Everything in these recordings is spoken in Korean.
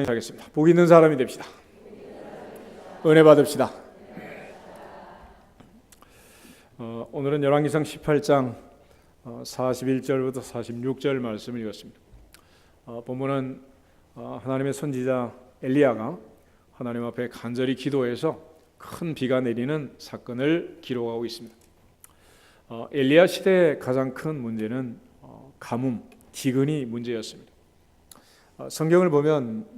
하겠습니다. 복 있는 사람이 됩시다. 은혜 받읍시다. 오늘은 열왕기상 18장 41절부터 46절 말씀을 읽었습니다. 본문은 하나님의 선지자 엘리야가 하나님 앞에 간절히 기도해서 큰 비가 내리는 사건을 기록하고 있습니다. 엘리야 시대의 가장 큰 문제는 가뭄, 기근이 문제였습니다. 성경을 보면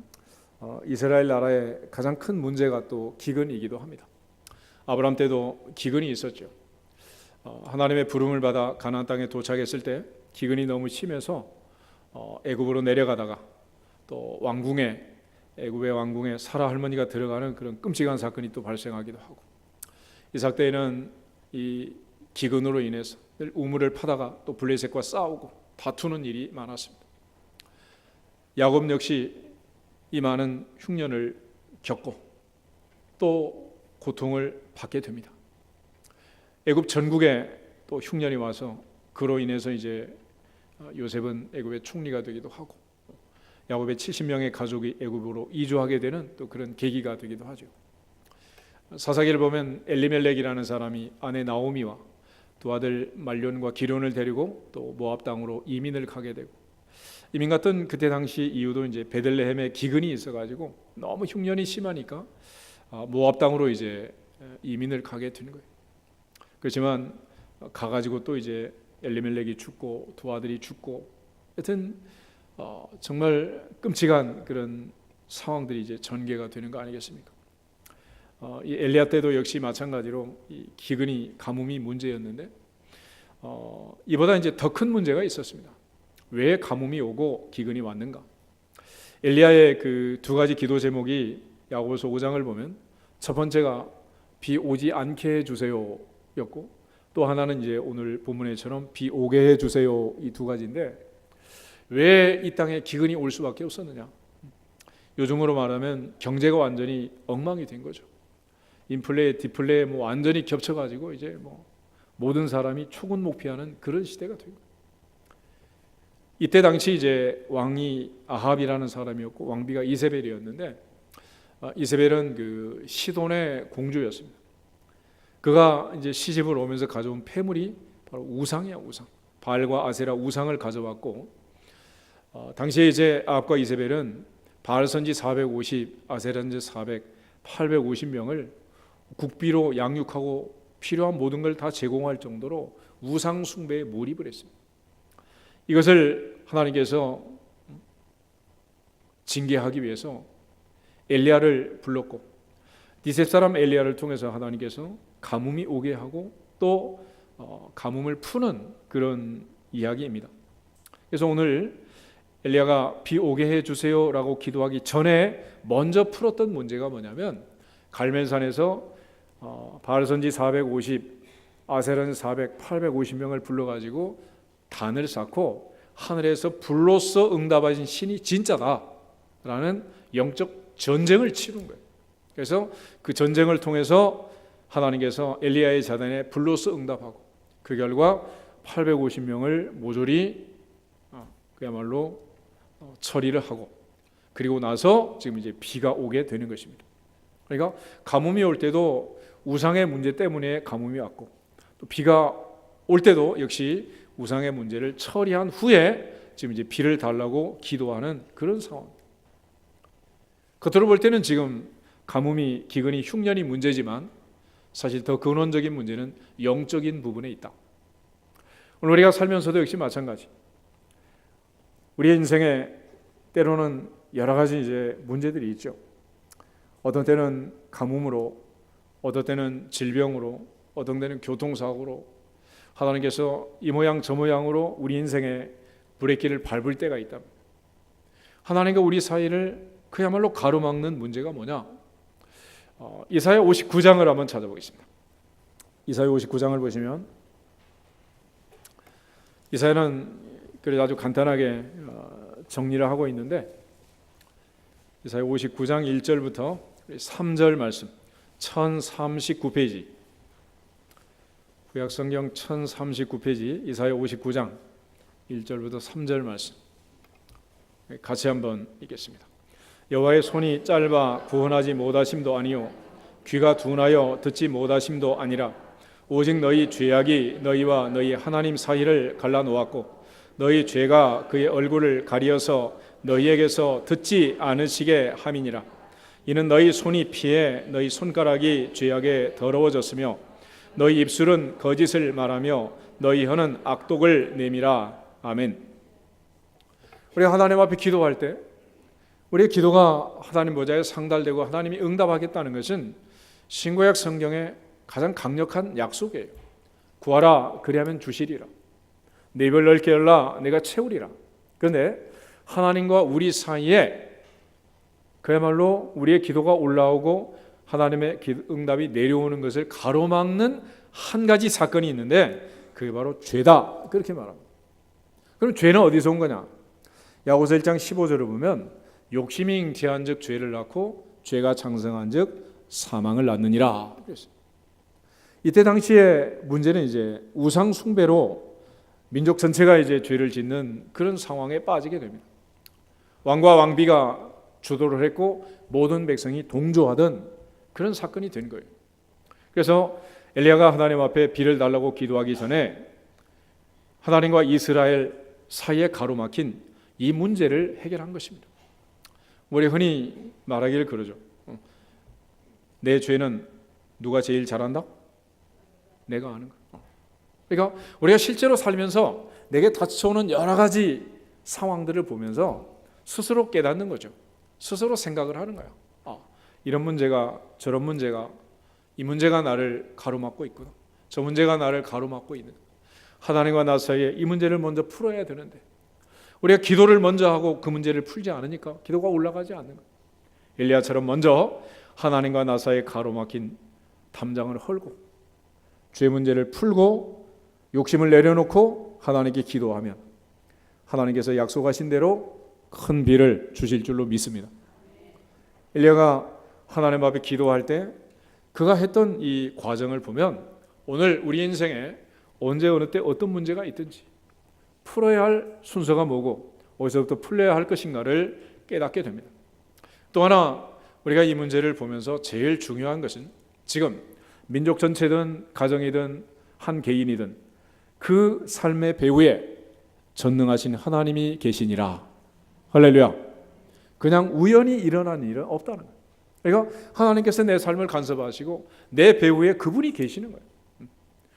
이스라엘 나라의 가장 큰 문제가 또 기근이기도 합니다. 아브라함 때도 기근이 있었죠. 하나님의 부름을 받아 가나안 땅에 도착했을 때 기근이 너무 심해서 애굽으로 내려가다가 또 애굽의 왕궁에 사라 할머니가 들어가는 그런 끔찍한 사건이 또 발생하기도 하고, 이삭 때에는 이 기근으로 인해서 늘 우물을 파다가 또 블레셋과 싸우고 다투는 일이 많았습니다. 야곱 역시 이 많은 흉년을 겪고 또 고통을 받게 됩니다. 애굽 전국에 또 흉년이 와서 그로 인해서 이제 요셉은 애굽의 총리가 되기도 하고, 야곱의 70명의 가족이 애굽으로 이주하게 되는 또 그런 계기가 되기도 하죠. 사사기를 보면 엘리멜렉이라는 사람이 아내 나오미와 두 아들 말론과 기론을 데리고 또 모압 땅으로 이민을 가게 되고, 이민 갔던 그때 당시 이유도 이제 베들레헴에 기근이 있어가지고 너무 흉년이 심하니까 모압 땅으로 이제 이민을 가게 되는 거예요. 그렇지만 가가지고 또 이제 엘리멜렉이 죽고 두 아들이 죽고, 하여튼 정말 끔찍한 그런 상황들이 이제 전개가 되는 거 아니겠습니까? 이 엘리야 때도 역시 마찬가지로 이 기근이 가뭄이 문제였는데 이보다 이제 더 큰 문제가 있었습니다. 왜 가뭄이 오고 기근이 왔는가? 엘리야의 그 두 가지 기도 제목이 야고보서 5장을 보면 첫 번째가 비 오지 않게 해주세요 였고, 또 하나는 이제 오늘 본문에처럼 비 오게 해주세요, 이 두 가지인데 왜 이 땅에 기근이 올 수밖에 없었느냐? 요즘으로 말하면 경제가 완전히 엉망이 된 거죠. 인플레, 디플레 완전히 겹쳐가지고 이제 모든 사람이 초군목피하는 그런 시대가 된 거예요. 이때 당시 이제 왕이 아합이라는 사람이었고 왕비가 이세벨이었는데, 이세벨은 그 시돈의 공주였습니다. 그가 이제 시집을 오면서 가져온 폐물이 바로 우상이야, 우상. 바알과 아세라 우상을 가져왔고, 당시에 이제 아합과 이세벨은 바알 선지 450, 아세라 선지 400, 850명을 국비로 양육하고 필요한 모든 걸 다 제공할 정도로 우상 숭배에 몰입을 했습니다. 이것을 하나님께서 징계하기 위해서 엘리야를 불렀고, 니셉 사람 엘리야를 통해서 하나님께서 가뭄이 오게 하고 또 가뭄을 푸는 그런 이야기입니다. 그래서 오늘 엘리야가 비 오게 해주세요라고 기도하기 전에 먼저 풀었던 문제가 뭐냐면, 갈멜산에서 바알 선지 450, 아세라 400, 850명을 불러가지고 단을 쌓고 하늘에서 불로써 응답하신 신이 진짜다라는 영적 전쟁을 치른 거예요. 그래서 그 전쟁을 통해서 하나님께서 엘리야의 자단에 불로써 응답하고, 그 결과 850명을 모조리 그야말로 처리를 하고, 그리고 나서 지금 이제 비가 오게 되는 것입니다. 그러니까 가뭄이 올 때도 우상의 문제 때문에 가뭄이 왔고, 또 비가 올 때도 역시 우상의 문제를 처리한 후에 지금 이제 비를 달라고 기도하는 그런 상황. 겉으로 볼 때는 지금 가뭄이, 기근이, 흉년이 문제지만 사실 더 근원적인 문제는 영적인 부분에 있다. 오늘 우리가 살면서도 역시 마찬가지. 우리의 인생에 때로는 여러 가지 이제 문제들이 있죠. 어떤 때는 가뭄으로, 어떤 때는 질병으로, 어떤 때는 교통사고로, 하나님께서 이 모양 저 모양으로 우리 인생에 브레이크를 밟을 때가 있다. 하나님과 우리 사이를 그야말로 가로막는 문제가 뭐냐? 이사야 59장을 한번 찾아보겠습니다. 이사야 59장을 보시면, 이사야는 그래도 아주 간단하게 정리를 하고 있는데, 이사야 59장 1절부터 3절 말씀, 1039페이지, 구약성경 1039페이지 이사야 59장 1절부터 3절 말씀 같이 한번 읽겠습니다. 여호와의 손이 짧아 구원하지 못하심도 아니요 귀가 둔하여 듣지 못하심도 아니라 오직 너희 죄악이 너희와 너희 하나님 사이를 갈라놓았고 너희 죄가 그의 얼굴을 가리어서 너희에게서 듣지 않으시게 함이니라. 이는 너희 손이 피해 너희 손가락이 죄악에 더러워졌으며 너희 입술은 거짓을 말하며 너희 혀는 악독을 내밀어. 아멘. 우리가 하나님 앞에 기도할 때 우리의 기도가 하나님 보좌에 상달되고 하나님이 응답하겠다는 것은 신구약 성경의 가장 강력한 약속이에요. 구하라 그리하면 주시리라. 내 입을 넓게 열라 내가 채우리라. 그런데 하나님과 우리 사이에 그야말로 우리의 기도가 올라오고 하나님의 응답이 내려오는 것을 가로막는 한 가지 사건이 있는데 그게 바로 죄다, 그렇게 말합니다. 그럼 죄는 어디서 온 거냐? 야고보서 1장 15절을 보면 욕심이 잉태한즉 죄를 낳고 죄가 장성한즉 사망을 낳느니라. 이때 당시에 문제는 이제 우상 숭배로 민족 전체가 이제 죄를 짓는 그런 상황에 빠지게 됩니다. 왕과 왕비가 주도를 했고 모든 백성이 동조하던 그런 사건이 된 거예요. 그래서 엘리야가 하나님 앞에 비를 달라고 기도하기 전에 하나님과 이스라엘 사이에 가로막힌 이 문제를 해결한 것입니다. 우리 흔히 말하기를 그러죠. 내 죄는 누가 제일 잘한다? 내가 아는 거. 그러니까 우리가 실제로 살면서 내게 닥쳐오는 여러 가지 상황들을 보면서 스스로 깨닫는 거죠. 스스로 생각을 하는 거야. 이런 문제가 저런 문제가 이 문제가 나를 가로막고 있구나. 저 문제가 나를 가로막고 있는. 하나님과 나 사이에 이 문제를 먼저 풀어야 되는데 우리가 기도를 먼저 하고 그 문제를 풀지 않으니까 기도가 올라가지 않는 거야. 엘리야처럼 먼저 하나님과 나 사이에 가로막힌 담장을 헐고 죄 문제를 풀고 욕심을 내려놓고 하나님께 기도하면 하나님께서 약속하신 대로 큰 비를 주실 줄로 믿습니다. 엘리야가 하나님 앞에 기도할 때 그가 했던 이 과정을 보면 오늘 우리 인생에 언제 어느 때 어떤 문제가 있든지 풀어야 할 순서가 뭐고 어디서부터 풀려야 할 것인가를 깨닫게 됩니다. 또 하나 우리가 이 문제를 보면서 제일 중요한 것은 지금 민족 전체든 가정이든 한 개인이든 그 삶의 배후에 전능하신 하나님이 계시니라. 할렐루야. 그냥 우연히 일어난 일은 없다는 거예요. 그러니까 하나님께서 내 삶을 간섭하시고 내 배후에 그분이 계시는 거예요.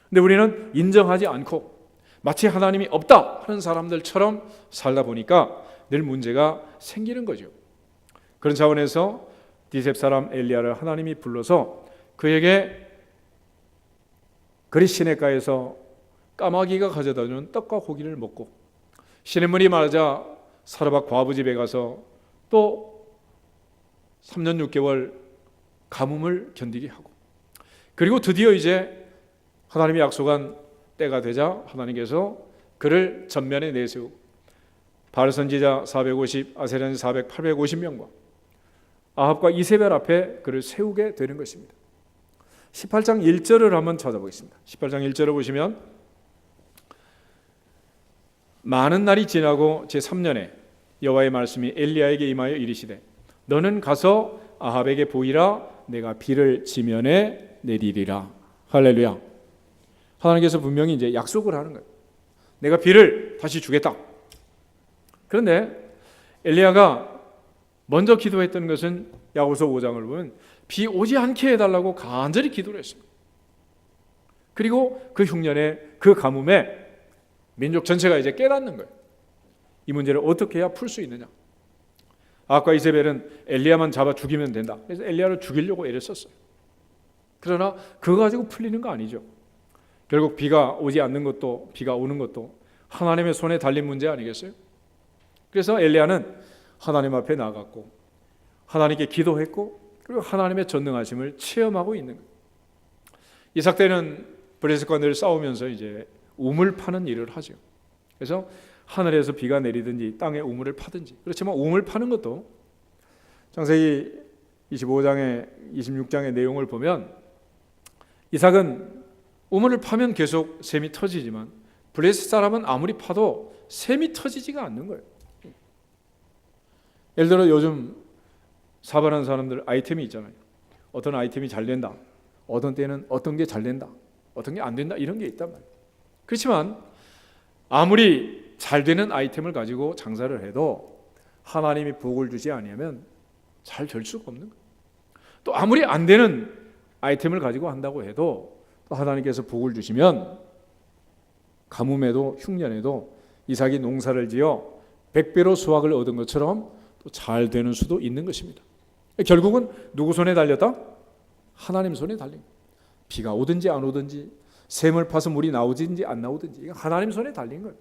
근데 우리는 인정하지 않고 마치 하나님이 없다 하는 사람들처럼 살다 보니까 늘 문제가 생기는 거죠. 그런 차원에서 디셉 사람 엘리야를 하나님이 불러서 그에게 그리 시냇가에서 까마귀가 가져다주는 떡과 고기를 먹고 시냇물이 마르자 사르밧 과부 집에 가서 또 3년 6개월 가뭄을 견디게 하고 그리고 드디어 이제 하나님이 약속한 때가 되자 하나님께서 그를 전면에 내세우고 바알 선지자 450, 아세라 선지자 400, 850명과 아합과 이세벨 앞에 그를 세우게 되는 것입니다. 18장 1절을 한번 찾아보겠습니다. 18장 1절을 보시면 많은 날이 지나고 제3년에 여호와의 말씀이 엘리야에게 임하여 이르시되 너는 가서 아합에게 보이라 내가 비를 지면에 내리리라. 할렐루야. 하나님께서 분명히 이제 약속을 하는 거예요. 내가 비를 다시 주겠다. 그런데 엘리야가 먼저 기도했던 것은 야고보서 5장을 보면 비 오지 않게 해달라고 간절히 기도를 했습니다. 그리고 그 흉년에 그 가뭄에 민족 전체가 이제 깨닫는 거예요. 이 문제를 어떻게 해야 풀 수 있느냐. 아합과 이세벨은 엘리야만 잡아 죽이면 된다. 그래서 엘리야를 죽이려고 애를 썼어요. 그러나 그거 가지고 풀리는 거 아니죠. 결국 비가 오지 않는 것도 비가 오는 것도 하나님의 손에 달린 문제 아니겠어요? 그래서 엘리야는 하나님 앞에 나갔고 하나님께 기도했고 그리고 하나님의 전능하심을 체험하고 있는 거예요. 이삭 때는 블레셋과 늘 싸우면서 이제 우물 파는 일을 하죠. 그래서 하늘에서 비가 내리든지 땅에 우물을 파든지 그렇지만 우물 파는 것도 창세기 25장에 26장의 내용을 보면 이삭은 우물을 파면 계속 샘이 터지지만 블레셋 사람은 아무리 파도 샘이 터지지가 않는 거예요. 예를 들어 요즘 사업하는 사람들 아이템이 있잖아요. 어떤 아이템이 잘 된다, 어떤 때는 어떤 게 잘 된다, 어떤 게 안 된다, 이런 게 있단 말이에요. 그렇지만 아무리 잘 되는 아이템을 가지고 장사를 해도 하나님이 복을 주지 아니하면 잘 될 수가 없는 거예요. 또 아무리 안 되는 아이템을 가지고 한다고 해도 또 하나님께서 복을 주시면 가뭄에도 흉년에도 이삭이 농사를 지어 100배로 수확을 얻은 것처럼 또 잘 되는 수도 있는 것입니다. 결국은 누구 손에 달렸다? 하나님 손에 달린 거예요. 비가 오든지 안 오든지, 샘을 파서 물이 나오든지 안 나오든지, 이건 하나님 손에 달린 거예요.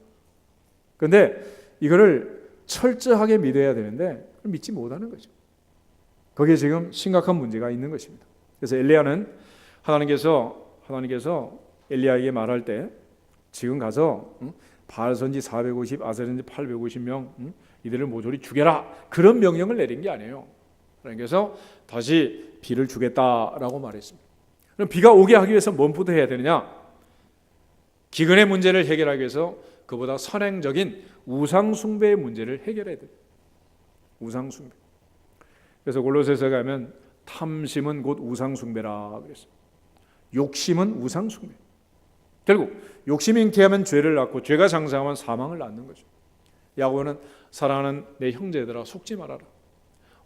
그런데 이거를 철저하게 믿어야 되는데 믿지 못하는 거죠. 거기에 지금 심각한 문제가 있는 것입니다. 그래서 엘리야는 하나님께서 엘리야에게 말할 때 지금 가서 바알 선지 450, 아세라 선지 850명 이들을 모조리 죽여라, 그런 명령을 내린 게 아니에요. 그래서 다시 비를 주겠다라고 말했습니다. 그럼 비가 오게 하기 위해서 뭔부터 해야 되느냐? 기근의 문제를 해결하기 위해서 그보다 선행적인 우상 숭배의 문제를 해결해야 돼요. 우상 숭배. 그래서 골로새서에 가면 탐심은 곧 우상 숭배라 그랬어요. 욕심은 우상 숭배. 결국 욕심이 잉태하면 죄를 낳고 죄가 장성하면 사망을 낳는 거죠. 야고보는 사랑하는 내 형제들아 속지 말아라.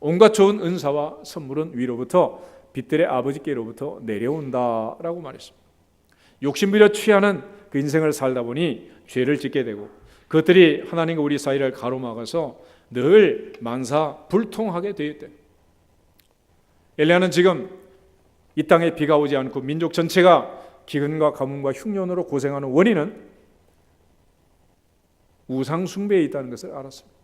온갖 좋은 은사와 선물은 위로부터 빛들의 아버지께로부터 내려온다라고 말했습니다. 욕심부려 취하는 그 인생을 살다 보니 죄를 짓게 되고 그것들이 하나님과 우리 사이를 가로막아서 늘 만사불통하게 되었대. 엘리야는 지금 이 땅에 비가 오지 않고 민족 전체가 기근과 가뭄과 흉년으로 고생하는 원인은 우상 숭배에 있다는 것을 알았습니다.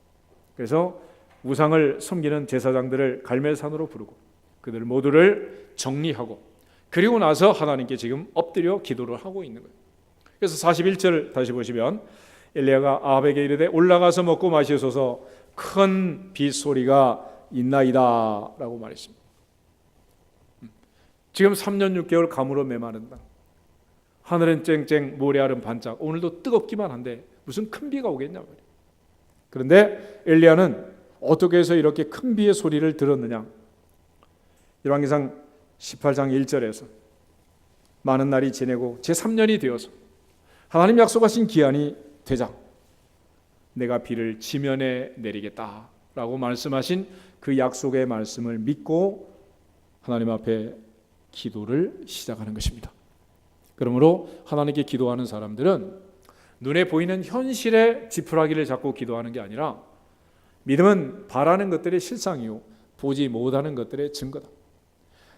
그래서 우상을 섬기는 제사장들을 갈멜산으로 부르고 그들 모두를 정리하고 그리고 나서 하나님께 지금 엎드려 기도를 하고 있는 거예요. 그래서 41절 다시 보시면 엘리야가 아합에게 이르되 올라가서 먹고 마시소서 큰 빗소리가 있나이다 라고 말했습니다. 지금 3년 6개월 가뭄으로 메마른다. 하늘은 쨍쨍 모래알은 반짝. 오늘도 뜨겁기만 한데 무슨 큰 비가 오겠냐 말이에요. 그런데 엘리야는 어떻게 해서 이렇게 큰 비의 소리를 들었느냐? 열왕기상 18장 1절에서 많은 날이 지내고 제3년이 되어서 하나님 약속하신 기한이 되자 내가 비를 지면에 내리겠다라고 말씀하신 그 약속의 말씀을 믿고 하나님 앞에 기도를 시작하는 것입니다. 그러므로 하나님께 기도하는 사람들은 눈에 보이는 현실의 지푸라기를 잡고 기도하는 게 아니라 믿음은 바라는 것들의 실상이요 보지 못하는 것들의 증거다.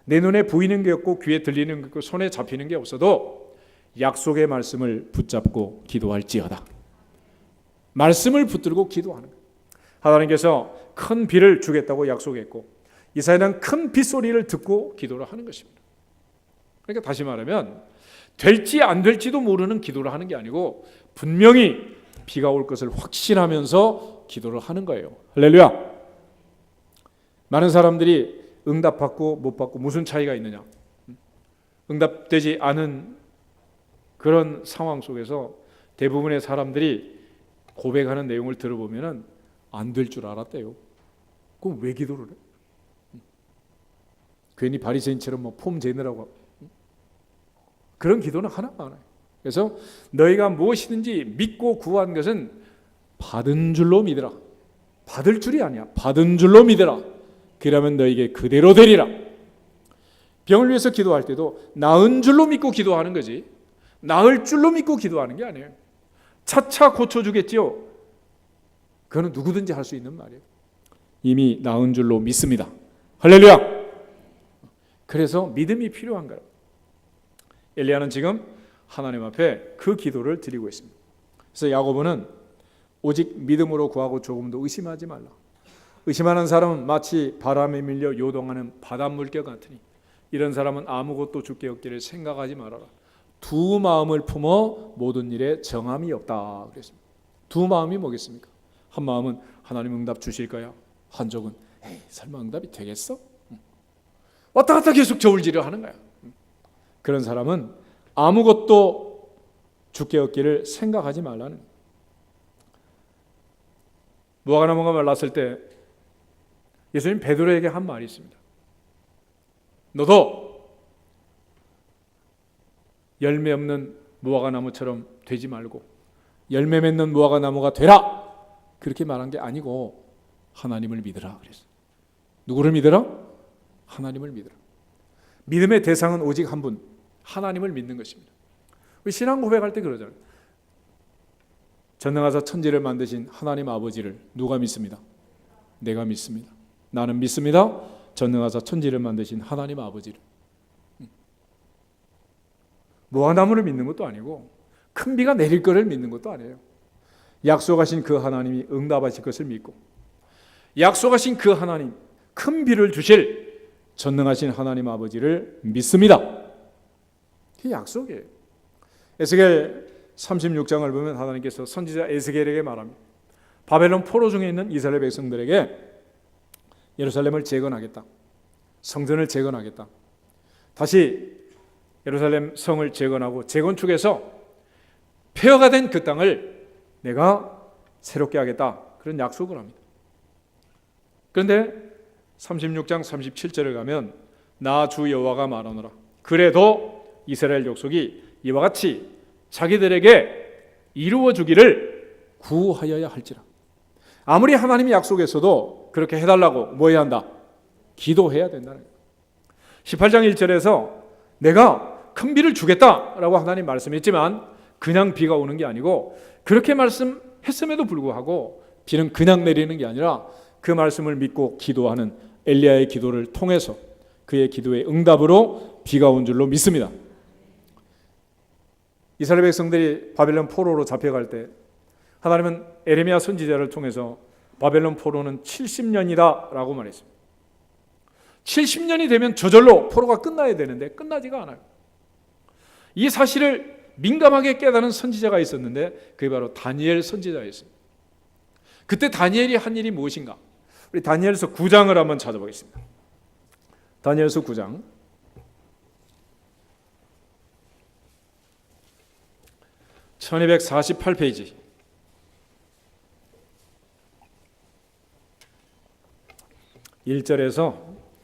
내 눈에 보이는 게 없고 귀에 들리는 게 없고 손에 잡히는 게 없어도 약속의 말씀을 붙잡고 기도할지어다. 말씀을 붙들고 기도하는 거예요. 하나님께서 큰 비를 주겠다고 약속했고 이사야는 큰 빗소리를 듣고 기도를 하는 것입니다. 그러니까 다시 말하면 될지 안 될지도 모르는 기도를 하는 게 아니고 분명히 비가 올 것을 확신하면서 기도를 하는 거예요. 할렐루야. 많은 사람들이 응답받고 못 받고 무슨 차이가 있느냐? 응답되지 않은 그런 상황 속에서 대부분의 사람들이 고백하는 내용을 들어보면 안 될 줄 알았대요. 그럼 왜 기도를 해? 괜히 바리새인처럼 뭐 폼 재느라고 그런 기도는 하나가 안 해요. 그래서 너희가 무엇이든지 믿고 구한 것은 받은 줄로 믿으라. 받을 줄이 아니야. 받은 줄로 믿으라. 그러면 너에게 그대로 되리라. 병을 위해서 기도할 때도 나은 줄로 믿고 기도하는 거지 나을 줄로 믿고 기도하는 게 아니에요. 차차 고쳐주겠지요. 그거는 누구든지 할 수 있는 말이에요. 이미 나은 줄로 믿습니다. 할렐루야. 그래서 믿음이 필요한 거예요. 엘리야는 지금 하나님 앞에 그 기도를 드리고 있습니다. 그래서 야고보는 오직 믿음으로 구하고 조금도 의심하지 말라. 의심하는 사람은 마치 바람에 밀려 요동하는 바닷물결 같으니 이런 사람은 아무것도 주께 없기를 생각하지 말아라. 두 마음을 품어 모든 일에 정함이 없다 그랬습니다. 두 마음이 뭐겠습니까? 한 마음은 하나님 응답 주실 거야. 한쪽은 에이, 설마 응답이 되겠어? 왔다 갔다 계속 저울질을 하는 거야. 그런 사람은 아무것도 주께 얻기를 생각하지 말라는 거예요. 무화과나무가 말랐을 때 예수님 베드로에게 한 말이 있습니다. 너도 열매 없는 무화과 나무처럼 되지 말고 열매 맺는 무화과 나무가 되라. 그렇게 말한 게 아니고 하나님을 믿으라 그랬어요. 누구를 믿으라? 하나님을 믿으라. 믿음의 대상은 오직 한 분, 하나님을 믿는 것입니다. 우리 신앙 고백할 때 그러잖아요. 전능하사 천지를 만드신 하나님 아버지를 누가 믿습니다? 내가 믿습니다. 나는 믿습니다. 전능하사 천지를 만드신 하나님 아버지를. 무화과나무를 믿는 것도 아니고 큰 비가 내릴 것을 믿는 것도 아니에요. 약속하신 그 하나님이 응답하실 것을 믿고 약속하신 그 하나님, 큰 비를 주실 전능하신 하나님 아버지를 믿습니다. 그게 약속이에요. 에스겔 36장을 보면 하나님께서 선지자 에스겔에게 말합니다. 바벨론 포로 중에 있는 이스라엘 백성들에게 예루살렘을 재건하겠다. 성전을 재건하겠다. 다시 예루살렘 성을 재건하고 재건축해서 폐허가 된 그 땅을 내가 새롭게 하겠다. 그런 약속을 합니다. 그런데 36장 37절을 가면 나 주 여호와가 말하노라. 그래도 이스라엘 족속이 이와 같이 자기들에게 이루어 주기를 구하여야 할지라. 아무리 하나님이 약속했어도 그렇게 해달라고 뭐 해야 한다? 기도해야 된다는 거예요. 18장 1절에서 내가 큰 비를 주겠다라고 하나님 말씀했지만 그냥 비가 오는 게 아니고 그렇게 말씀했음에도 불구하고 비는 그냥 내리는 게 아니라 그 말씀을 믿고 기도하는 엘리야의 기도를 통해서 그의 기도의 응답으로 비가 온 줄로 믿습니다. 이스라엘 백성들이 바벨론 포로로 잡혀갈 때 하나님은 에레미야 선지자를 통해서 바벨론 포로는 70년이다 라고 말했습니다. 70년이 되면 저절로 포로가 끝나야 되는데 끝나지가 않아요. 이 사실을 민감하게 깨달은 선지자가 있었는데 그게 바로 다니엘 선지자였습니다. 그때 다니엘이 한 일이 무엇인가? 우리 다니엘서 9장을 한번 찾아보겠습니다. 다니엘서 9장 1248페이지 1절에서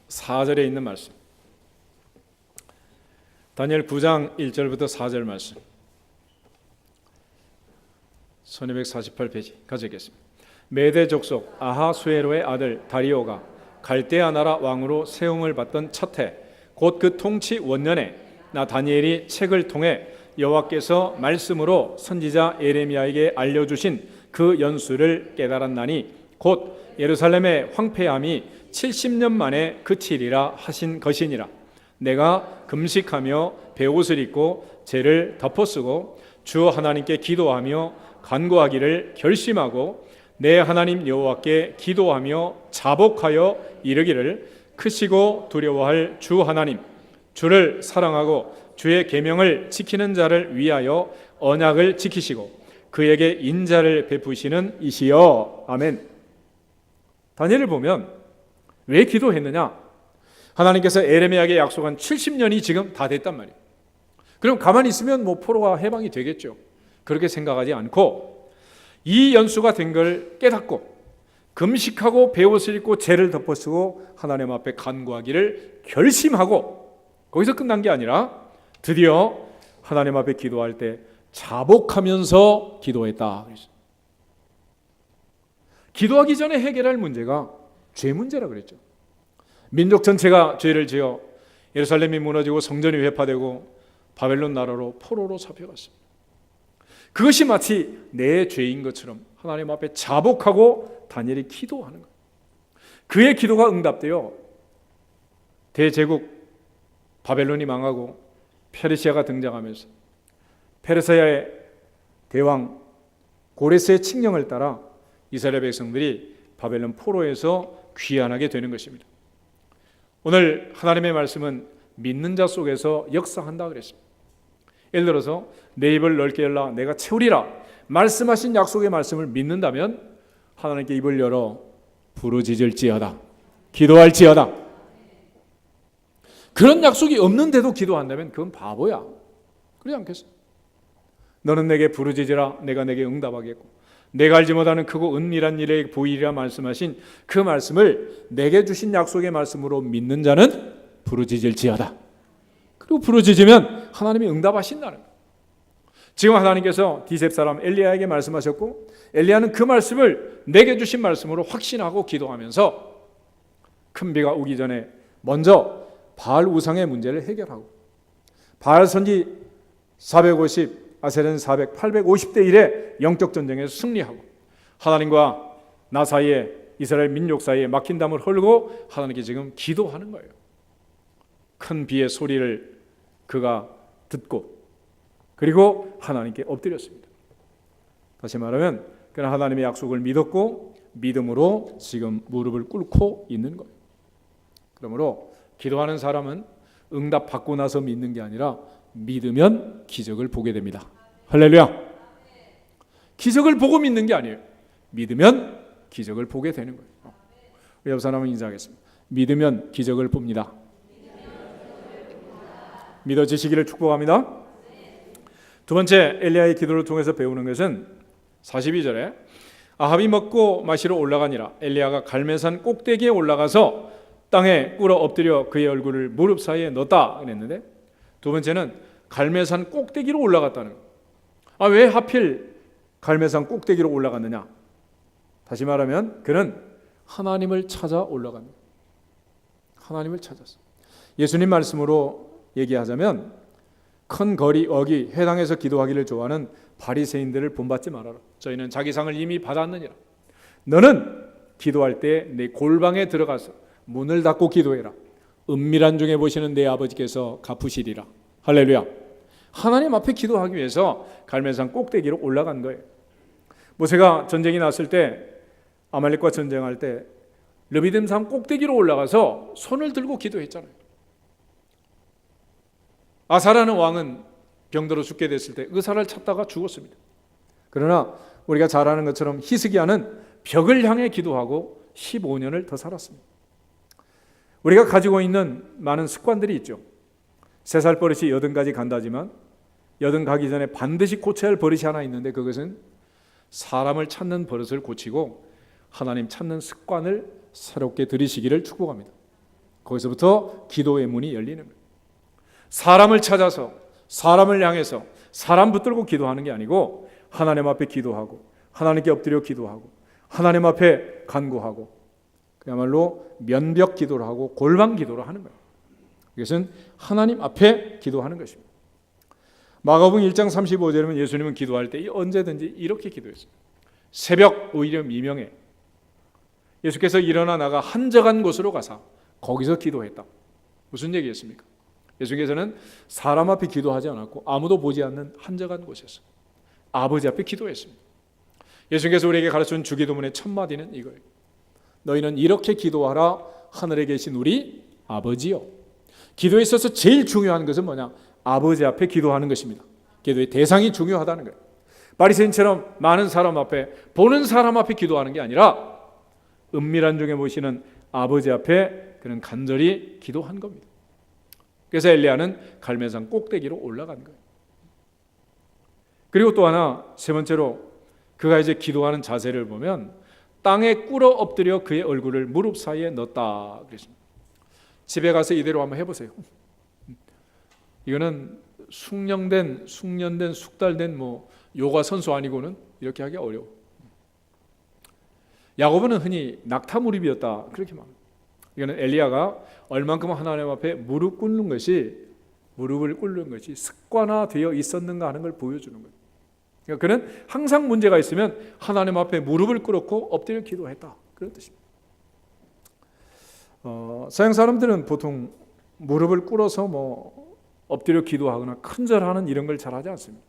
4절에 있는 말씀. 다니엘 9장 1절부터 4절 말씀. 1248페이지 가져오겠습니다. 메대 족속 아하수에로의 아들 다리오가 갈대아 나라 왕으로 세움을 받던 첫 해 곧 그 통치 원년에 나 다니엘이 책을 통해 여호와께서 말씀으로 선지자 예레미야에게 알려주신 그 연수를 깨달았나니 곧 예루살렘의 황폐함이 70년 만에 그치리라 하신 것이니라. 내가 금식하며 베옷을 입고 죄를 덮어쓰고 주 하나님께 기도하며 간구하기를 결심하고 내 하나님 여호와께 기도하며 자복하여 이르기를 크시고 두려워할 주 하나님 주를 사랑하고 주의 계명을 지키는 자를 위하여 언약을 지키시고 그에게 인자를 베푸시는 이시여. 아멘. 다니엘을 보면 왜 기도했느냐? 하나님께서 에레미야에게 약속한 70년이 지금 다 됐단 말이에요. 그럼 가만히 있으면 뭐 포로가 해방이 되겠죠. 그렇게 생각하지 않고 이 연수가 된 걸 깨닫고 금식하고 베옷을 입고 죄를 덮어쓰고 하나님 앞에 간구하기를 결심하고 거기서 끝난 게 아니라 드디어 하나님 앞에 기도할 때 자복하면서 기도했다. 기도하기 전에 해결할 문제가 죄 문제라 그랬죠. 민족 전체가 죄를 지어 예루살렘이 무너지고 성전이 회파되고 바벨론 나라로 포로로 잡혀갔습니다. 그것이 마치 내 죄인 것처럼 하나님 앞에 자복하고 다니엘이 기도하는 거예요. 그의 기도가 응답되어 대제국 바벨론이 망하고 페르시아가 등장하면서 페르시아의 대왕 고레스의 칙령을 따라 이스라엘 백성들이 바벨론 포로에서 귀환하게 되는 것입니다. 오늘 하나님의 말씀은 믿는 자 속에서 역사한다 그랬습니다. 예를 들어서 내 입을 넓게 열라 내가 채우리라 말씀하신 약속의 말씀을 믿는다면 하나님께 입을 열어 부르짖을지어다 기도할지어다. 그런 약속이 없는데도 기도한다면 그건 바보야. 그러지 않겠어? 너는 내게 부르짖으라 내가 내게 응답하겠고 내가 알지 못하는 크고 은밀한 일에 보이리라 말씀하신 그 말씀을 내게 주신 약속의 말씀으로 믿는 자는 부르짖을지어다. 그리고 부르짖으면 하나님이 응답하신다는 거예요. 지금 하나님께서 디셉 사람 엘리야에게 말씀하셨고, 엘리야는 그 말씀을 내게 주신 말씀으로 확신하고 기도하면서 큰 비가 오기 전에 먼저 바알 우상의 문제를 해결하고, 바알 선지 450, 아세르는 400, 850대 1의 영적 전쟁에서 승리하고, 하나님과 나 사이에, 이스라엘 민족 사이에 막힌 담을 헐고 하나님께 지금 기도하는 거예요. 큰 비의 소리를 그가 듣고, 그리고 하나님께 엎드렸습니다. 다시 말하면 그는 하나님의 약속을 믿었고 믿음으로 지금 무릎을 꿇고 있는 거예요. 그러므로 기도하는 사람은 응답 받고 나서 믿는 게 아니라 믿으면 기적을 보게 됩니다. 할렐루야. 기적을 보고 믿는 게 아니에요. 믿으면 기적을 보게 되는 거예요. 우리 옆 사람은 인사하겠습니다. 믿으면 기적을 봅니다. 믿어지시기를 축복합니다. 두 번째, 엘리야의 기도를 통해서 배우는 것은 42절에 아합이 먹고 마시러 올라가니라. 엘리야가 갈멜산 꼭대기에 올라가서 땅에 꿇어 엎드려 그의 얼굴을 무릎 사이에 넣었다 그랬는데, 두 번째는 갈멜산 꼭대기로 올라갔다는 거예요. 왜 하필 갈멜산 꼭대기로 올라갔느냐? 다시 말하면 그는 하나님을 찾아 올라갑니다. 하나님을 찾았어요. 예수님 말씀으로 얘기하자면 큰 거리 어기 회당에서 기도하기를 좋아하는 바리새인들을 본받지 말아라. 저희는 자기 상을 이미 받았느니라. 너는 기도할 때 내 골방에 들어가서 문을 닫고 기도해라. 은밀한 중에 보시는 내 아버지께서 갚으시리라. 할렐루야. 하나님 앞에 기도하기 위해서 갈멜산 꼭대기로 올라간 거예요. 모세가 전쟁이 났을 때, 아말렉과 전쟁할 때 르비딤 산 꼭대기로 올라가서 손을 들고 기도했잖아요. 아사라는 왕은 병들어 죽게 됐을 때 의사를 찾다가 죽었습니다. 그러나 우리가 잘 아는 것처럼 히스기야는 벽을 향해 기도하고 15년을 더 살았습니다. 우리가 가지고 있는 많은 습관들이 있죠. 3살 버릇이 80까지 간다지만 80 가기 전에 반드시 고쳐야 할 버릇이 하나 있는데, 그것은 사람을 찾는 버릇을 고치고 하나님 찾는 습관을 새롭게 들이시기를 축복합니다. 거기서부터 기도의 문이 열리는 거예요. 사람을 찾아서, 사람을 향해서 사람 붙들고 기도하는 게 아니고 하나님 앞에 기도하고, 하나님께 엎드려 기도하고, 하나님 앞에 간구하고, 그야말로 면벽 기도를 하고 골방 기도를 하는 거예요. 이것은 하나님 앞에 기도하는 것입니다. 마가복음 1장 35절이면 예수님은 기도할 때 언제든지 이렇게 기도했어요. 새벽 오히려 미명에 예수께서 일어나 나가 한적한 곳으로 가사 거기서 기도했다. 무슨 얘기였습니까? 예수께서는 사람 앞에 기도하지 않았고 아무도 보지 않는 한적한 곳에서 아버지 앞에 기도했습니다. 예수께서 우리에게 가르쳐준 주기도문의 첫 마디는 이거예요. 너희는 이렇게 기도하라. 하늘에 계신 우리 아버지요. 기도에 있어서 제일 중요한 것은 뭐냐? 아버지 앞에 기도하는 것입니다. 기도의 대상이 중요하다는 거예요. 바리새인처럼 많은 사람 앞에, 보는 사람 앞에 기도하는 게 아니라 은밀한 중에 보시는 아버지 앞에 그는 간절히 기도한 겁니다. 그래서 엘리야는 갈멜산 꼭대기로 올라간 거예요. 그리고 또 하나, 세 번째로 그가 이제 기도하는 자세를 보면 땅에 꿇어 엎드려 그의 얼굴을 무릎 사이에 넣었다 그랬습니다. 집에 가서 이대로 한번 해보세요. 이거는 숙련된 숙달된 요가 선수 아니고는 이렇게 하기 어려워. 야고보는 흔히 낙타 무릎이었다 그렇게 말합니다. 이거는 엘리야가 얼만큼 하나님 앞에 무릎을 꿇는 것이 습관화되어 있었는가 하는 걸 보여주는 거예요. 그러니까 그는 항상 문제가 있으면 하나님 앞에 무릎을 꿇었고 엎드려 기도했다 그런 뜻입니다. 서양 사람들은 보통 무릎을 꿇어서 엎드려 기도하거나 큰절하는 이런 걸 잘하지 않습니다.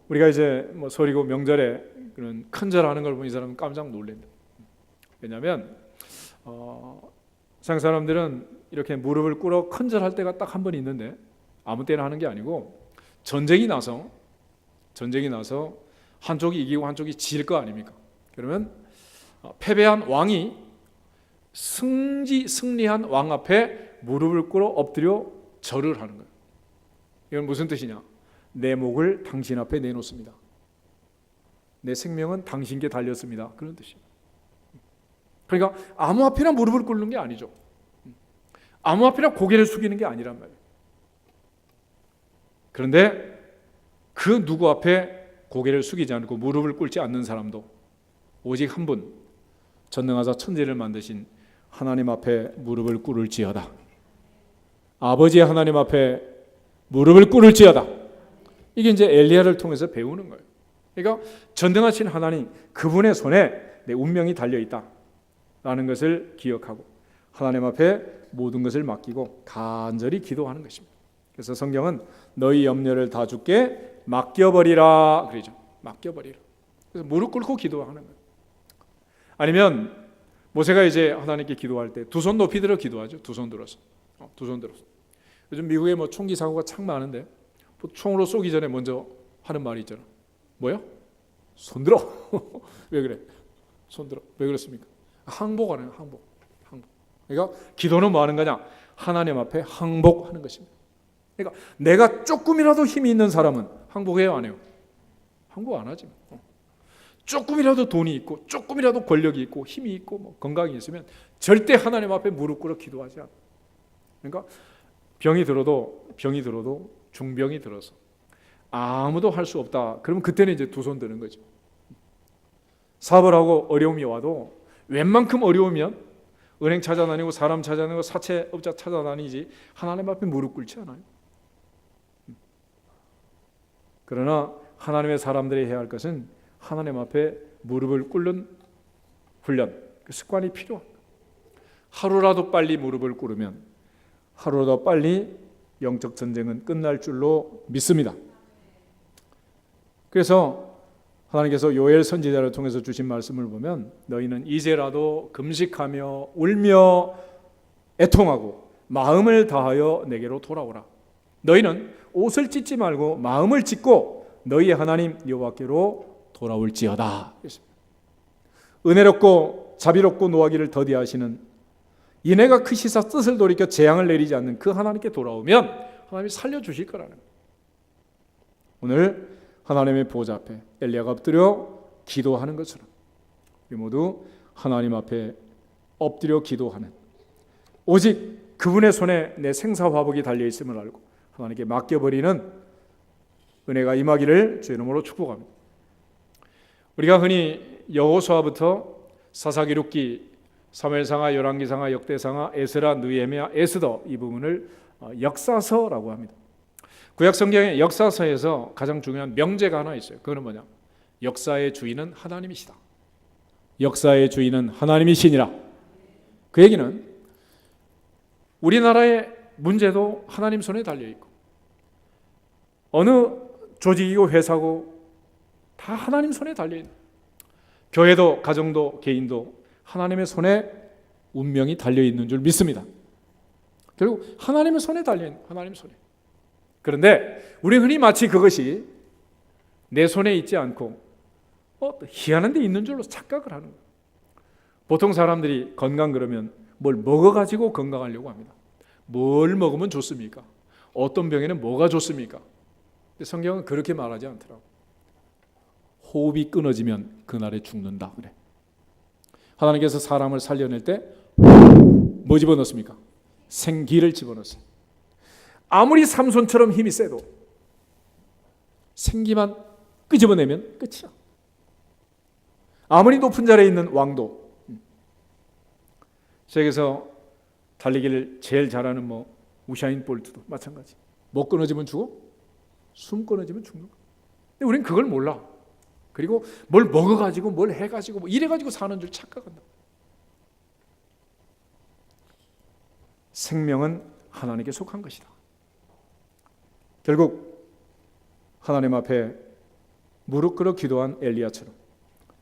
우리가 이제 설이고 명절에 그런 큰절하는 걸 보니 이 사람은 깜짝 놀란다. 왜냐하면 서양 사람들은 이렇게 무릎을 꿇어 큰절할 때가 딱 한 번 있는데 아무 때나 하는 게 아니고 전쟁이 나서 한쪽이 이기고 한쪽이 질 거 아닙니까? 그러면 패배한 왕이 승리한 왕 앞에 무릎을 꿇어 엎드려 절을 하는 거예요. 이건 무슨 뜻이냐? 내 목을 당신 앞에 내놓습니다. 내 생명은 당신께 달렸습니다. 그런 뜻입니다. 그러니까 아무 앞에나 무릎을 꿇는 게 아니죠. 아무 앞에나 고개를 숙이는 게 아니란 말이에요. 그런데 그 누구 앞에 고개를 숙이지 않고 무릎을 꿇지 않는 사람도 오직 한 분, 전능하사 천지를 만드신 하나님 앞에 무릎을 꿇을지어다. 아버지 하나님 앞에 무릎을 꿇을지어다. 이게 이제 엘리야를 통해서 배우는 거예요. 그러니까 전능하신 하나님, 그분의 손에 내 운명이 달려있다 라는 것을 기억하고 하나님 앞에 모든 것을 맡기고 간절히 기도하는 것입니다. 그래서 성경은 너희 염려를 다 주께 맡겨버리라 그러죠. 맡겨버리라. 그래서 무릎 꿇고 기도하는 거예요. 아니면 모세가 이제 하나님께 기도할 때 두 손 높이 들어 기도하죠. 두 손 들어서. 두 손 들어서. 요즘 미국에 뭐 총기 사고가 참 많은데 총으로 쏘기 전에 먼저 하는 말이 있잖아. 뭐야? 손 들어. 왜 그래? 손 들어. 왜 그렇습니까? 항복하는 거예요. 항복. 그러니까 기도는 뭐 하는 거냐? 하나님 앞에 항복하는 것입니다. 그러니까 내가 조금이라도 힘이 있는 사람은 항복해요, 안 해요? 항복 안 하지. 조금이라도 돈이 있고 조금이라도 권력이 있고 힘이 있고 뭐 건강이 있으면 절대 하나님 앞에 무릎 꿇어 기도하지 않아. 그러니까 병이 들어도 중병이 들어서 아무도 할 수 없다. 그러면 그때는 이제 두 손 드는 거죠. 사업을 하고 어려움이 와도 웬만큼 어려우면 은행 찾아다니고 사람 찾아다니고 사채업자 찾아다니지 하나님 앞에 무릎 꿇지 않아요. 그러나 하나님의 사람들이 해야 할 것은 하나님 앞에 무릎을 꿇는 훈련, 그 습관이 필요합니다. 하루라도 빨리 무릎을 꿇으면 하루라도 빨리 영적 전쟁은 끝날 줄로 믿습니다. 그래서 하나님께서 요엘 선지자를 통해서 주신 말씀을 보면 너희는 이제라도 금식하며 울며 애통하고 마음을 다하여 내게로 돌아오라. 너희는 옷을 찢지 말고 마음을 찢고 너희의 하나님 여호와께로 돌아올지어다. 은혜롭고 자비롭고 노하기를 더디하시는 인애가 크시사 뜻을 돌이켜 재앙을 내리지 않는 그 하나님께 돌아오면 하나님이 살려주실 거라는 거예요. 오늘 하나님의 보좌 앞에 엘리야가 엎드려 기도하는 것처럼 우리 모두 하나님 앞에 엎드려 기도하는, 오직 그분의 손에 내 생사화복이 달려있음을 알고 하나님께 맡겨버리는 은혜가 임하기를 주의 이름으로 축복합니다. 우리가 흔히 여호수아부터 사사기록기, 사무엘상하, 열왕기상하, 역대상하, 에스라, 느헤미야, 에스더 이 부분을 역사서라고 합니다. 구약 성경의 역사서에서 가장 중요한 명제가 하나 있어요. 그거는 뭐냐? 역사의 주인은 하나님이시다. 역사의 주인은 하나님이시니라. 그 얘기는 우리나라의 문제도 하나님 손에 달려있고 어느 조직이고 회사고 다 하나님 손에 달려있는, 교회도 가정도 개인도 하나님의 손에 운명이 달려있는 줄 믿습니다. 결국 하나님의 손에 달려있는, 하나님 손에. 그런데 우리 흔히 마치 그것이 내 손에 있지 않고 희한한 데 있는 줄로 착각을 하는 거예요. 보통 사람들이 건강 그러면 뭘 먹어가지고 건강하려고 합니다. 뭘 먹으면 좋습니까? 어떤 병에는 뭐가 좋습니까? 근데 성경은 그렇게 말하지 않더라고요. 호흡이 끊어지면 그날에 죽는다 그래. 하나님께서 사람을 살려낼 때 뭐 집어넣습니까? 생기를 집어넣었어요. 아무리 삼손처럼 힘이 세도 생기만 끄집어내면 끝이야. 아무리 높은 자리에 있는 왕도, 세계에서 달리기를 제일 잘하는 우샤인 볼트도 마찬가지. 목 끊어지면 죽어? 숨 끊어지면 죽는 거야. 근데 우리는 그걸 몰라. 그리고 뭘 먹어가지고 뭘 해가지고 이래가지고 사는 줄 착각한다. 생명은 하나님께 속한 것이다. 결국 하나님 앞에 무릎 꿇어 기도한 엘리야처럼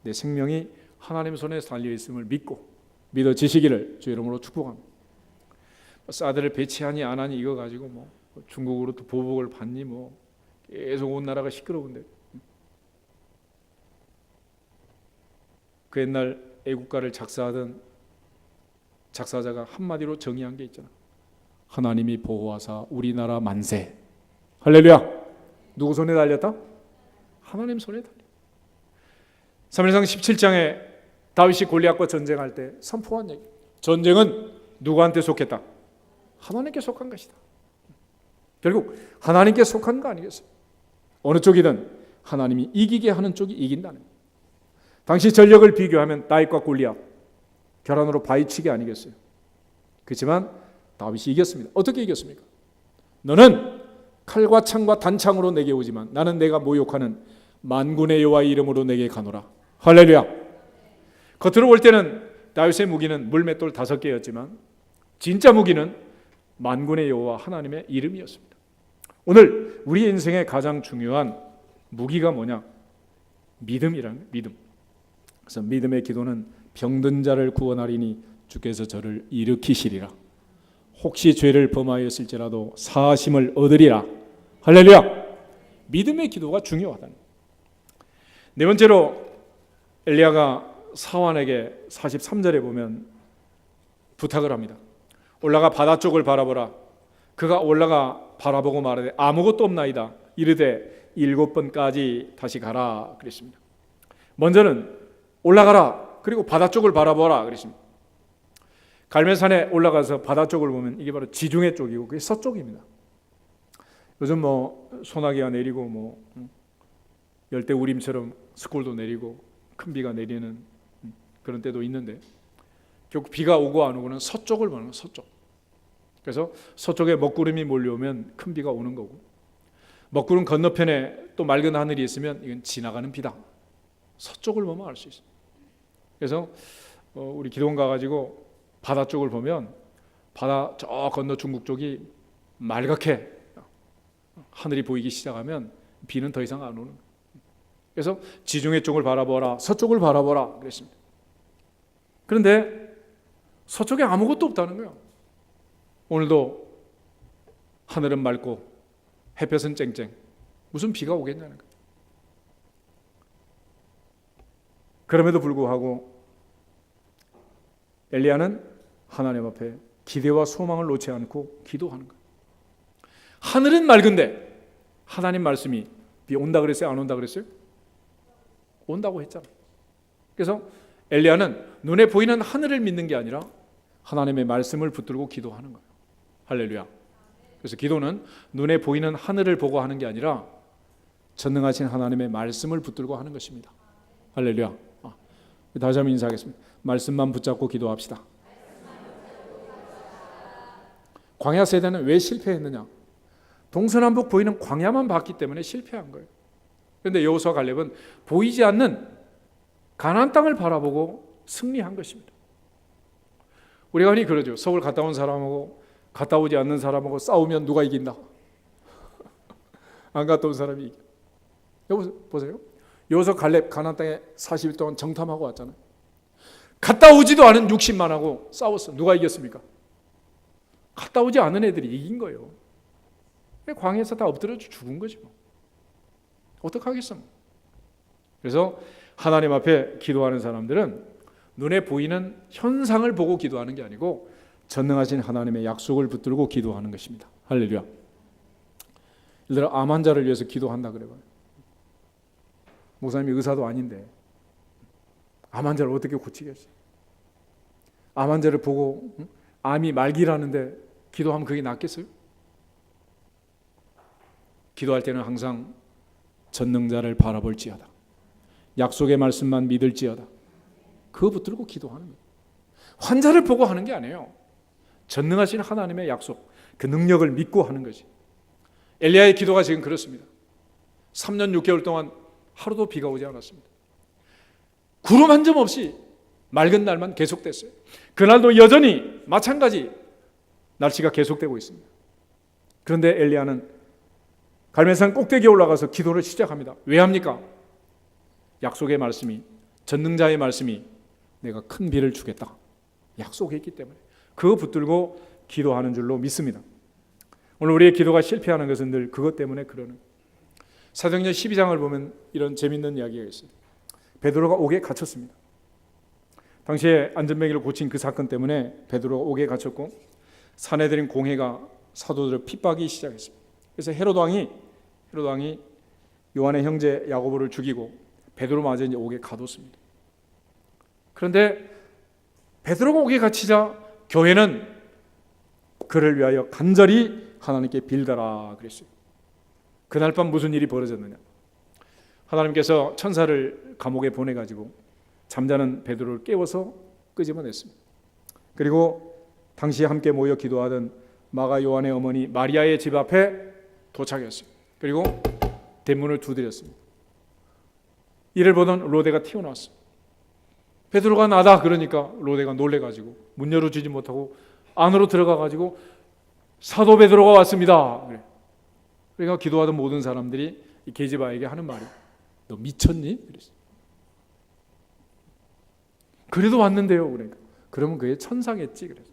내 생명이 하나님 손에 달려있음을 믿고 믿어지시기를 주 이름으로 축복합니다. 사드를 배치하니 안 하니 이거 가지고 중국으로 또 보복을 받니 계속 온 나라가 시끄러운데, 그 옛날 애국가를 작사하던 작사자가 한마디로 정의한 게 있잖아. 하나님이 보호하사 우리나라 만세. 할렐루야. 누구 손에 달렸다? 하나님 손에 달려. 사무엘상 17장에 다윗이 골리앗과 전쟁할 때 선포한 얘기. 전쟁은 누구한테 속했다? 하나님께 속한 것이다. 결국 하나님께 속한 거 아니겠어요? 어느 쪽이든 하나님이 이기게 하는 쪽이 이긴다는 거예요. 당시 전력을 비교하면 다윗과 골리앗 결혼으로 바위치기 아니겠어요? 그렇지만 다윗이 이겼습니다. 어떻게 이겼습니까? 너는 칼과 창과 단창으로 내게 오지만 나는 내가 모욕하는 만군의 여호와의 이름으로 내게 가노라. 할렐루야. 겉으로 볼 때는 다윗의 무기는 물맷돌 5개였지만 진짜 무기는 만군의 여호와 하나님의 이름이었습니다. 오늘 우리 인생의 가장 중요한 무기가 뭐냐? 믿음이라는 거예요. 믿음. 그래서 믿음의 기도는 병든 자를 구원하리니 주께서 저를 일으키시리라. 혹시 죄를 범하였을지라도 사하심을 얻으리라. 할렐루야. 믿음의 기도가 중요하다는 거예요. 네 번째로 엘리야가 사환에게 43절에 보면 부탁을 합니다. 올라가 바다 쪽을 바라보라. 그가 올라가 바라보고 말하되 아무것도 없나이다. 이르되 7번까지 다시 가라 그랬습니다. 먼저는 올라가라. 그리고 바다 쪽을 바라보라 그랬습니다. 갈멜산에 올라가서 바다 쪽을 보면 이게 바로 지중해 쪽이고 그게 서쪽입니다. 요즘 소나기가 내리고 열대우림처럼 스콜도 내리고 큰 비가 내리는 그런 때도 있는데 결국 비가 오고 안 오고는 서쪽을 보는 거예요. 서쪽. 그래서 서쪽에 먹구름이 몰려오면 큰 비가 오는 거고 먹구름 건너편에 또 맑은 하늘이 있으면 이건 지나가는 비다. 서쪽을 보면 알 수 있어요. 그래서 우리 기도원 가가지고 바다 쪽을 보면 바다 저 건너 중국 쪽이 맑게 하늘이 보이기 시작하면 비는 더 이상 안 오는 거예요. 그래서 지중해 쪽을 바라보라, 서쪽을 바라보라 그랬습니다. 그런데 서쪽에 아무것도 없다는 거예요. 오늘도 하늘은 맑고 햇볕은 쨍쨍. 무슨 비가 오겠냐는 거예요. 그럼에도 불구하고 엘리야는 하나님 앞에 기대와 소망을 놓지 않고 기도하는 거예요. 하늘은 맑은데 하나님 말씀이 비 온다 그랬어요? 안 온다 그랬어요? 온다고 했잖아요. 그래서 엘리야는 눈에 보이는 하늘을 믿는 게 아니라 하나님의 말씀을 붙들고 기도하는 거예요. 할렐루야. 그래서 기도는 눈에 보이는 하늘을 보고 하는 게 아니라 전능하신 하나님의 말씀을 붙들고 하는 것입니다. 할렐루야. 다시 한번 인사하겠습니다. 말씀만 붙잡고 기도합시다. 광야 세대는 왜 실패했느냐? 동서남북 보이는 광야만 봤기 때문에 실패한 거예요. 그런데 여호수아 갈렙은 보이지 않는 가나안 땅을 바라보고 승리한 것입니다. 우리가 흔히 그러죠. 서울 갔다 온 사람하고 갔다 오지 않는 사람하고 싸우면 누가 이긴다? 안 갔다 온 사람이 이겨. 여보 보세요. 여호수아 갈렙 가나안 땅에 40일 동안 정탐하고 왔잖아요. 갔다 오지도 않은 60만하고 싸웠어. 누가 이겼습니까? 갔다 오지 않은 애들이 이긴 거예요. 광야에서 다 엎드려 죽은 거지 뭐. 어떡하겠어. 그래서 하나님 앞에 기도하는 사람들은 눈에 보이는 현상을 보고 기도하는 게 아니고 전능하신 하나님의 약속을 붙들고 기도하는 것입니다. 할렐루야. 예를 들어 암 환자를 위해서 기도한다 그래봐요. 목사님이 의사도 아닌데 암 환자를 어떻게 고치겠어요? 암 환자를 보고 암이 말기라는데 기도하면 그게 낫겠어요? 기도할 때는 항상 전능자를 바라볼지어다. 약속의 말씀만 믿을지어다. 그거 붙들고 기도하는 거예요. 환자를 보고 하는 게 아니에요. 전능하신 하나님의 약속, 그 능력을 믿고 하는 거지. 엘리야의 기도가 지금 그렇습니다. 3년 6개월 동안 하루도 비가 오지 않았습니다. 구름 한 점 없이 맑은 날만 계속됐어요. 그날도 여전히 마찬가지 날씨가 계속되고 있습니다. 그런데 엘리야는 갈멜산 꼭대기에 올라가서 기도를 시작합니다. 왜 합니까? 약속의 말씀이, 전능자의 말씀이 내가 큰 비를 주겠다 약속했기 때문에 그거 붙들고 기도하는 줄로 믿습니다. 오늘 우리의 기도가 실패하는 것은 늘 그것 때문에 그러는. 사도행전 12장을 보면 이런 재밌는 이야기가 있어요. 베드로가 옥에 갇혔습니다. 당시에 안전뱅이를 고친 그 사건 때문에 베드로가 옥에 갇혔고 사내들인 공회가 사도들을 핍박이 시작했습니다. 그래서 헤롯 왕이 요한의 형제 야고보를 죽이고 베드로마저 이제 옥에 가뒀습니다. 그런데 베드로가 옥에 갇히자 교회는 그를 위하여 간절히 하나님께 빌더라 그랬어요. 그날 밤 무슨 일이 벌어졌느냐? 하나님께서 천사를 감옥에 보내가지고 잠자는 베드로를 깨워서 끄집어냈습니다. 그리고 당시 함께 모여 기도하던 마가 요한의 어머니 마리아의 집 앞에 도착했어요. 그리고 대문을 두드렸습니다. 이를 보던 로데가 튀어나왔어요. 베드로가 나다 그러니까 로데가 놀래가지고 문 열어주지 못하고 안으로 들어가가지고 사도 베드로가 왔습니다. 그러니까 기도하던 모든 사람들이 이 게지바에게 하는 말이 너 미쳤니? 그랬어요. 그래도 왔는데요. 그러니까 그러면 그게 천사겠지. 그래서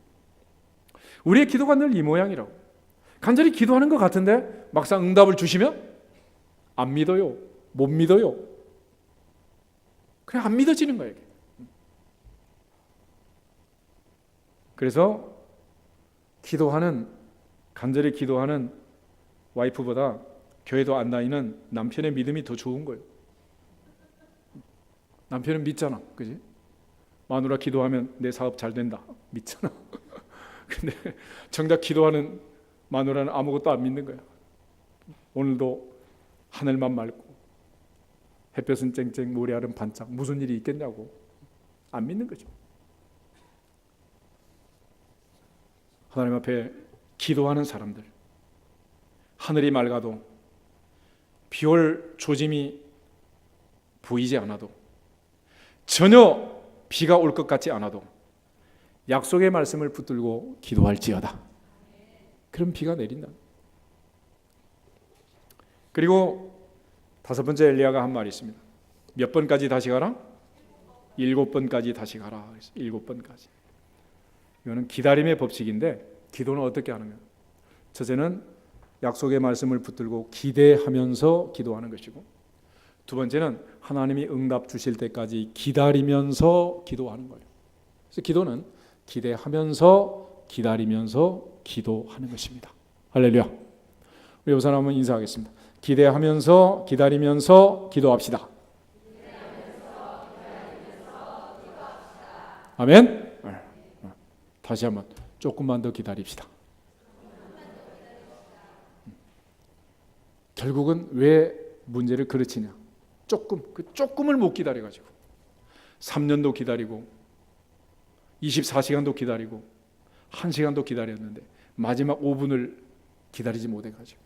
우리의 기도가 늘 이 모양이라고. 간절히 기도하는 것 같은데 막상 응답을 주시면 안 믿어요. 못 믿어요. 그냥 안 믿어지는 거예요. 그래서 간절히 기도하는 와이프보다 교회도 안 다니는 남편의 믿음이 더 좋은 거예요. 남편은 믿잖아, 그지? 마누라 기도하면 내 사업 잘 된다, 믿잖아. 근데 정작 기도하는 마누라는 아무것도 안 믿는 거야. 오늘도 하늘만 맑고 햇볕은 쨍쨍 모래알은 반짝, 무슨 일이 있겠냐고 안 믿는 거죠. 하나님 앞에 기도하는 사람들, 하늘이 맑아도 비올 조짐이 보이지 않아도 전혀 비가 올 것 같지 않아도 약속의 말씀을 붙들고 기도할지어다. 그럼 비가 내린다. 그리고 5번째 엘리야가 한 말이 있습니다. 몇 번까지 다시 가라? 7번까지 다시 가라. 7번까지. 이거는 기다림의 법칙인데 기도는 어떻게 하는 거예요? 첫째는 약속의 말씀을 붙들고 기대하면서 기도하는 것이고, 두 번째는 하나님이 응답 주실 때까지 기다리면서 기도하는 거예요. 그래서 기도는 기대하면서 기다리면서 기도하는 것입니다. 할렐루야. 우리 옆 사람 한번 인사하겠습니다. 기대하면서 기다리면서 기도합시다. 아멘. 다시 한번 조금만 더 기다립시다. 결국은 왜 문제를 그르치냐? 그 조금을 못 기다려가지고 3년도 기다리고 24시간도 기다리고 1시간도 기다렸는데 마지막 5분을 기다리지 못해가지고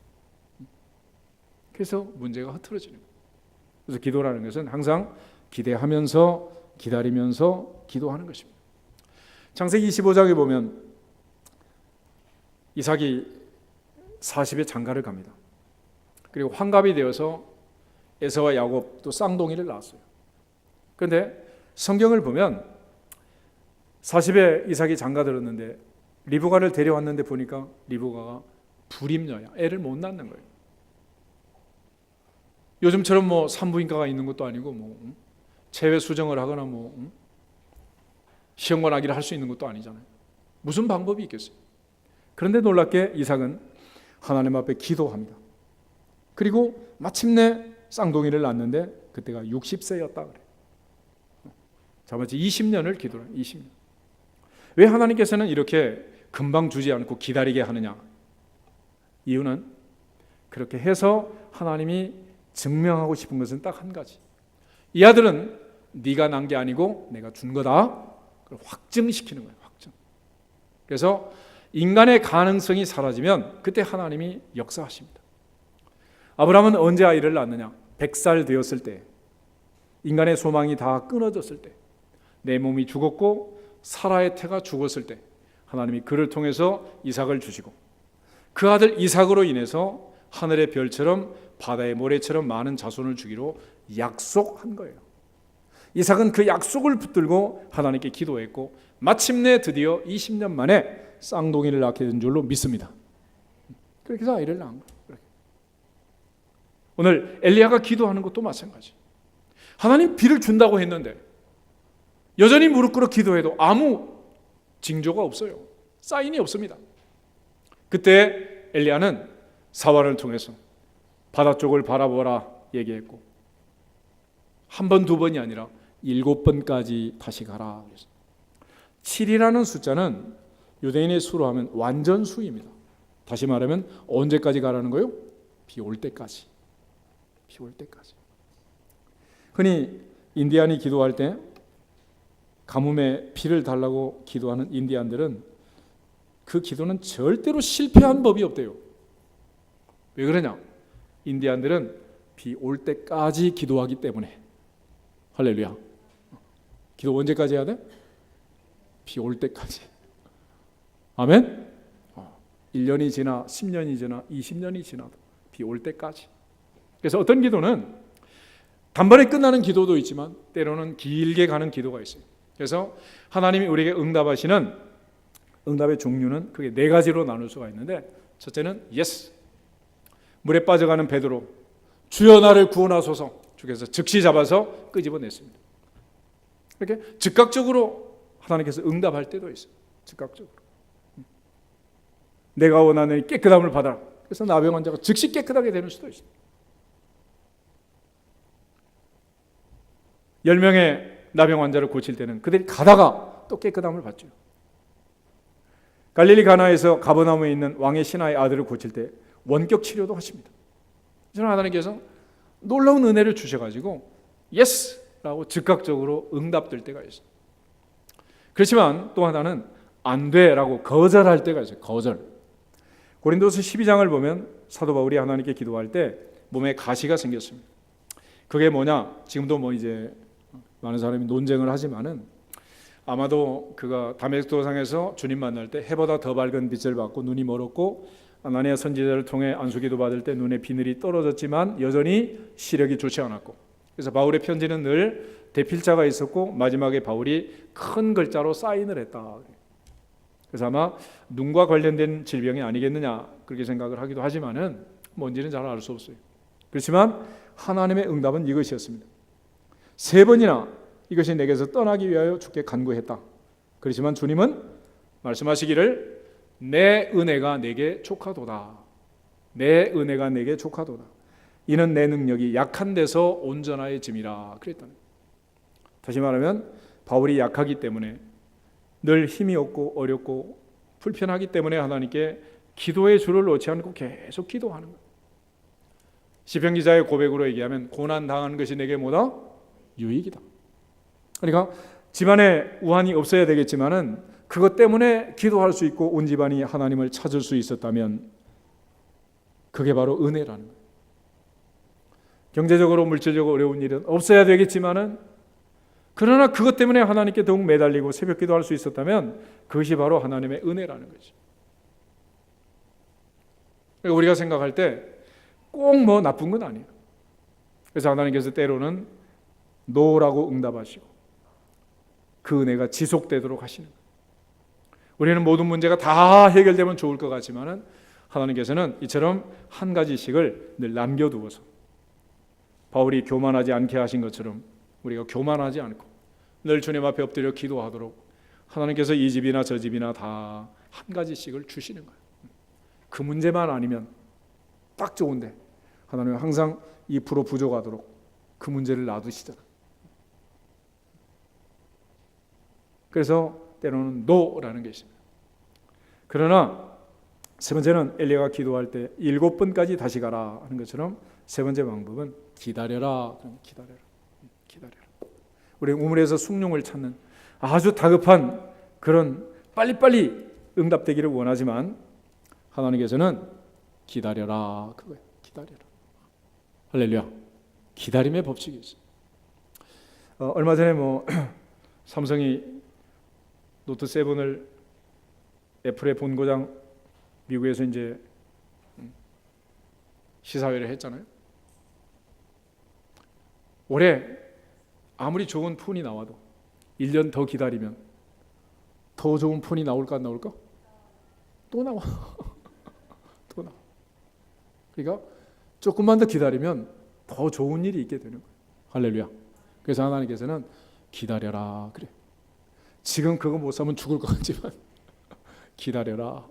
그래서 문제가 흐트러지는 거예요. 그래서 기도라는 것은 항상 기대하면서 기다리면서 기도하는 것입니다. 창세기 25장에 보면 이삭이 40의 장가를 갑니다. 그리고 환갑이 되어서 에서와 야곱 또 쌍둥이를 낳았어요. 그런데 성경을 보면 40에 이삭이 장가 들었는데 리브가를 데려왔는데 보니까 리브가가 불임녀야. 애를 못 낳는 거예요. 요즘처럼 뭐 산부인과가 있는 것도 아니고 뭐 체외 수정을 하거나 뭐 시험관하기를 할 수 있는 것도 아니잖아요. 무슨 방법이 있겠어요? 그런데 놀랍게 이삭은 하나님 앞에 기도합니다. 그리고 마침내 쌍둥이를 낳았는데 그때가 60세였다 그래요. 자, 마치 20년을 기도를 해요. 20년. 왜 하나님께서는 이렇게 금방 주지 않고 기다리게 하느냐? 이유는 그렇게 해서 하나님이 증명하고 싶은 것은 딱 한 가지. 이 아들은 네가 낳은 게 아니고 내가 준 거다. 그걸 확증시키는 거예요. 확증. 그래서 인간의 가능성이 사라지면 그때 하나님이 역사하십니다. 아브라함은 언제 아이를 낳느냐? 100살 되었을 때, 인간의 소망이 다 끊어졌을 때, 내 몸이 죽었고 사라의 태가 죽었을 때 하나님이 그를 통해서 이삭을 주시고 그 아들 이삭으로 인해서 하늘의 별처럼 바다의 모래처럼 많은 자손을 주기로 약속한 거예요. 이삭은 그 약속을 붙들고 하나님께 기도했고 마침내 드디어 20년 만에 쌍둥이를 낳게 된 줄로 믿습니다. 그렇게 해서 아이를 낳은 거예요. 오늘 엘리야가 기도하는 것도 마찬가지. 하나님 비를 준다고 했는데 여전히 무릎 꿇어 기도해도 아무 징조가 없어요. 사인이 없습니다. 그때 엘리야는 사환을 통해서 바다 쪽을 바라보라 얘기했고 한 번, 두 번이 아니라 7번까지 다시 가라. 7이라는 숫자는 유대인의 수로 하면 완전수입니다. 다시 말하면 언제까지 가라는 거예요? 비 올 때까지. 비 올 때까지. 흔히 인디안이 기도할 때 가뭄에 비를 달라고 기도하는 인디안들은 그 기도는 절대로 실패한 법이 없대요. 왜 그러냐? 인디안들은 비 올 때까지 기도하기 때문에. 할렐루야. 기도 언제까지 해야 돼? 비 올 때까지. 아멘? 1년이 지나 10년이 지나 20년이 지나도 비 올 때까지. 그래서 어떤 기도는 단번에 끝나는 기도도 있지만 때로는 길게 가는 기도가 있어요. 그래서 하나님이 우리에게 응답하시는 응답의 종류는 크게 4가지로 나눌 수가 있는데, 첫째는 예스. 물에 빠져가는 베드로, 주여 나를 구원하소서. 주께서 즉시 잡아서 끄집어냈습니다. 이렇게 즉각적으로 하나님께서 응답할 때도 있어요. 즉각적으로. 내가 원하는 깨끗함을 받아라. 그래서 나병 환자가 즉시 깨끗하게 되는 수도 있어요. 10명의 나병 환자를 고칠 때는 그들이 가다가 또 깨끗함을 받죠. 갈릴리 가나에서 가버나움에 있는 왕의 신하의 아들을 고칠 때 원격 치료도 하십니다. 저는 하나님께서 놀라운 은혜를 주셔가지고 예스라고 즉각적으로 응답될 때가 있어요. 그렇지만 또 하나는 안 돼라고 거절할 때가 있어요. 거절. 고린도서 12장을 보면 사도 바울이 하나님께 기도할 때 몸에 가시가 생겼습니다. 그게 뭐냐? 지금도 이제 많은 사람이 논쟁을 하지만은 아마도 그가 다메섹도 상에서 주님 만날 때 해보다 더 밝은 빛을 받고 눈이 멀었고 아나니아 선지자를 통해 안수기도 받을 때 눈에 비늘이 떨어졌지만 여전히 시력이 좋지 않았고, 그래서 바울의 편지는 늘 대필자가 있었고 마지막에 바울이 큰 글자로 사인을 했다. 그래서 아마 눈과 관련된 질병이 아니겠느냐 그렇게 생각을 하기도 하지만은 뭔지는 잘 알 수 없어요. 그렇지만 하나님의 응답은 이것이었습니다. 3번이나 이것이 내게서 떠나기 위하여 주께 간구했다. 그렇지만 주님은 말씀하시기를 내 은혜가 내게 족하도다. 내 은혜가 내게 족하도다. 이는 내 능력이 약한 데서 온전하여짐이라 그랬다는 거예요. 다시 말하면 바울이 약하기 때문에 늘 힘이 없고 어렵고 불편하기 때문에 하나님께 기도의 줄을 놓지 않고 계속 기도하는 거예요. 시편 기자의 고백으로 얘기하면 고난 당하는 것이 내게 뭐다? 유익이다. 그러니까 집안에 우환이 없어야 되겠지만은 그것 때문에 기도할 수 있고 온 집안이 하나님을 찾을 수 있었다면 그게 바로 은혜라는 거예요. 경제적으로 물질적으로 어려운 일은 없어야 되겠지만은 그러나 그것 때문에 하나님께 더욱 매달리고 새벽 기도할 수 있었다면 그것이 바로 하나님의 은혜라는 거죠. 우리가 생각할 때 꼭 뭐 나쁜 건 아니에요. 그래서 하나님께서 때로는 노라고 응답하시고 그 은혜가 지속되도록 하시는 거예요. 우리는 모든 문제가 다 해결되면 좋을 것 같지만은 하나님께서는 이처럼 한 가지씩을 늘 남겨두어서 바울이 교만하지 않게 하신 것처럼 우리가 교만하지 않고 늘 주님 앞에 엎드려 기도하도록 하나님께서 이 집이나 저 집이나 다 한 가지씩을 주시는 거예요. 그 문제만 아니면 딱 좋은데 하나님은 항상 2% 부족하도록 그 문제를 놔두시잖아요. 그래서 때로는 노라는 게 있습니다. 그러나 3번째는 엘리야가 기도할 때 7번까지 다시 가라 하는 것처럼 3번째 방법은 기다려라. 기다려라. 기다려라. 우리 우물에서 숭늉을 찾는 아주 다급한 그런 빨리빨리 응답되기를 원하지만 하나님께서는 기다려라. 그거예요. 기다려라. 할렐루야. 기다림의 법칙이 있어요. 얼마 전에 삼성이 노트 7을 애플의 본고장 미국에서 이제 시사회를 했잖아요. 올해 아무리 좋은 폰이 나와도 1년 더 기다리면 더 좋은 폰이 나올까 안 나올까? 또 나와. 또 나와. 그러니까 조금만 더 기다리면 더 좋은 일이 있게 되는 거예요. 할렐루야. 그래서 하나님께서는 기다려라 그래. 지금 그거 못 사면 죽을 것 같지만 기다려라.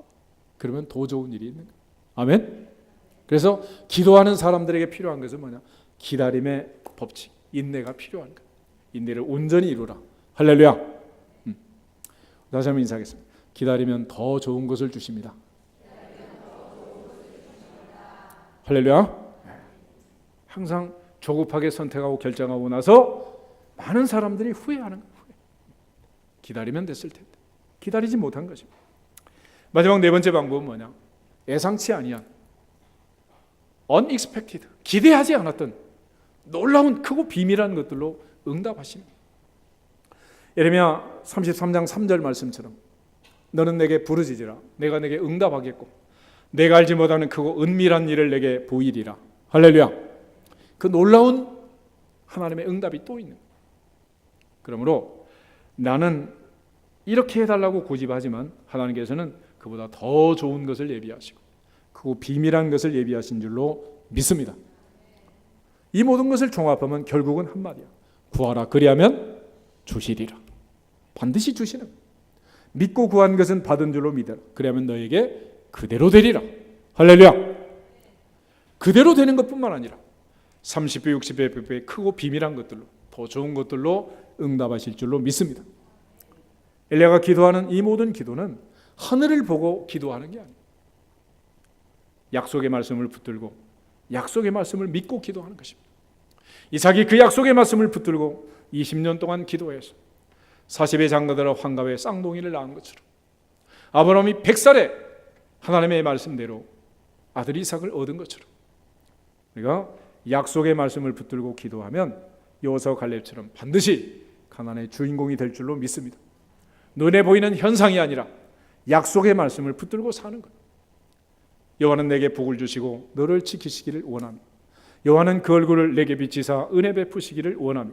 그러면 더 좋은 일이 있는 거예요. 아멘. 그래서 기도하는 사람들에게 필요한 것은 뭐냐? 기다림의 법칙. 인내가 필요한 거예요. 인내를 온전히 이루라. 할렐루야. 다시 한번 인사하겠습니다. 기다리면 더 좋은 것을 주십니다. 할렐루야. 항상 조급하게 선택하고 결정하고 나서 많은 사람들이 후회하는 거예요. 기다리면 됐을 텐데 기다리지 못한 것입니다. 마지막 네 번째 방법은 뭐냐? 예상치 아니한 unexpected, 기대하지 않았던 놀라운 크고 비밀한 것들로 응답하시는 거예요. 예레미야 33장 3절 말씀처럼 너는 내게 부르짖으라 내가 내게 응답하겠고 내가 알지 못하는 크고 은밀한 일을 내게 보이리라. 할렐루야. 그 놀라운 하나님의 응답이 또 있는 거예요. 그러므로 나는 이렇게 해달라고 고집하지만 하나님께서는 그보다 더 좋은 것을 예비하시고 크고 비밀한 것을 예비하신 줄로 믿습니다. 이 모든 것을 종합하면 결국은 한마디야. 구하라 그리하면 주시리라. 반드시 주시는 거예요. 믿고 구한 것은 받은 줄로 믿어라. 그리하면 너에게 그대로 되리라. 할렐루야. 그대로 되는 것뿐만 아니라 30배, 60배, 100배 크고 비밀한 것들로 더 좋은 것들로 응답하실 줄로 믿습니다. 엘리야가 기도하는 이 모든 기도는 하늘을 보고 기도하는 게 아니에요. 약속의 말씀을 붙들고 약속의 말씀을 믿고 기도하는 것입니다. 이삭이 그 약속의 말씀을 붙들고 20년 동안 기도해서 40의 장가들아 환갑에 쌍둥이를 낳은 것처럼 아브라함이 100살에 하나님의 말씀대로 아들 이삭을 얻은 것처럼 우리가 약속의 말씀을 붙들고 기도하면 여호수아 갈렙처럼 반드시 가나안의 주인공이 될 줄로 믿습니다. 눈에 보이는 현상이 아니라 약속의 말씀을 붙들고 사는 것. 여호와는 내게 복을 주시고 너를 지키시기를 원하며 여호와는 그 얼굴을 내게 비치사 은혜 베푸시기를 원하며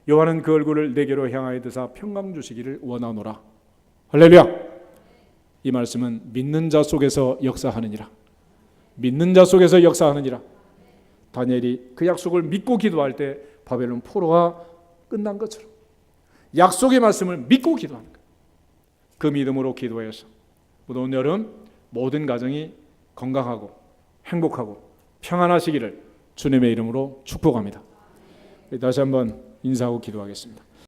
여호와는 그 얼굴을 내게로 향하여 드사 평강 주시기를 원하노라. 할렐루야. 이 말씀은 믿는 자 속에서 역사하느니라. 믿는 자 속에서 역사하느니라. 다니엘이 그 약속을 믿고 기도할 때 바벨론 포로가 끝난 것처럼 약속의 말씀을 믿고 기도하는 거예요. 그 믿음으로 기도해서 무더운 여름 모든 가정이 건강하고 행복하고 평안하시기를 주님의 이름으로 축복합니다. 다시 한번 인사하고 기도하겠습니다.